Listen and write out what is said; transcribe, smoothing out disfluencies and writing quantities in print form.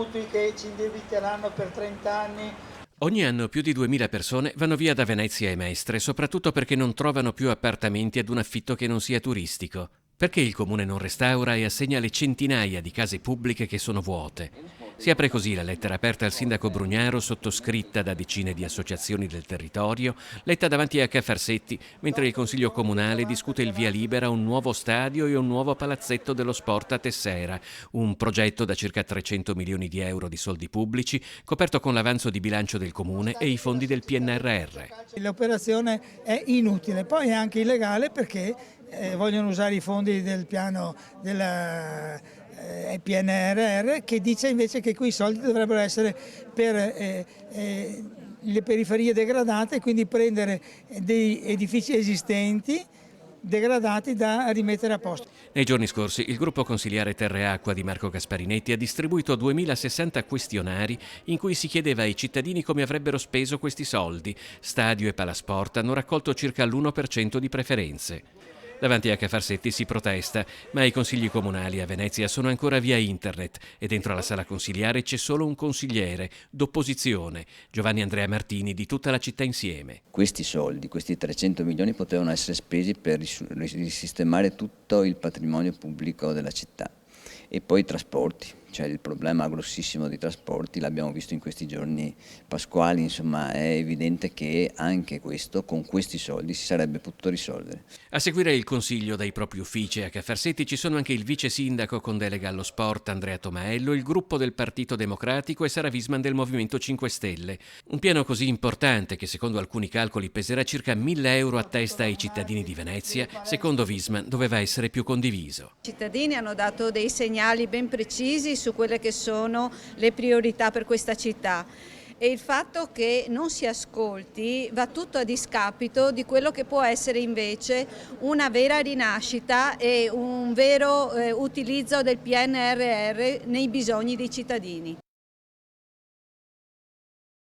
conti che ci indebiteranno per 30 anni. Ogni anno più di 2000 persone vanno via da Venezia e Mestre, soprattutto perché non trovano più appartamenti ad un affitto che non sia turistico. Perché il comune non restaura e assegna le centinaia di case pubbliche che sono vuote? Si apre così la lettera aperta al sindaco Brugnaro, sottoscritta da decine di associazioni del territorio, letta davanti a Cafarsetti, mentre il Consiglio Comunale discute il via libera a un nuovo stadio e un nuovo palazzetto dello sport a Tessera, un progetto da circa 300 milioni di euro di soldi pubblici, coperto con l'avanzo di bilancio del comune e i fondi del PNRR. L'operazione è inutile, poi è anche illegale perché vogliono usare i fondi del piano della PNRR, che dice invece che quei soldi dovrebbero essere per le periferie degradate, quindi prendere dei edifici esistenti degradati da rimettere a posto. Nei giorni scorsi il gruppo consiliare Terre e Acqua di Marco Gasparinetti ha distribuito 2060 questionari in cui si chiedeva ai cittadini come avrebbero speso questi soldi. Stadio e Palasport hanno raccolto circa l'1% di preferenze. Davanti a Cafarsetti si protesta, ma i consigli comunali a Venezia sono ancora via internet e dentro la sala consiliare c'è solo un consigliere d'opposizione, Giovanni Andrea Martini, di Tutta la città insieme. Questi soldi, questi 300 milioni potevano essere spesi per risistemare tutto il patrimonio pubblico della città e poi i trasporti. Cioè il problema grossissimo dei trasporti l'abbiamo visto in questi giorni pasquali, insomma è evidente che anche questo, con questi soldi, si sarebbe potuto risolvere. A seguire il consiglio dai propri uffici a Cafarsetti ci sono anche il vice sindaco con delega allo sport Andrea Tomaello, il gruppo del Partito Democratico e Sara Visman del Movimento 5 Stelle. Un piano così importante che secondo alcuni calcoli peserà circa 1000 euro a testa ai cittadini di Venezia, secondo Visman doveva essere più condiviso. I cittadini hanno dato dei segnali ben precisi su quelle che sono le priorità per questa città e il fatto che non si ascolti va tutto a discapito di quello che può essere invece una vera rinascita e un vero utilizzo del PNRR nei bisogni dei cittadini.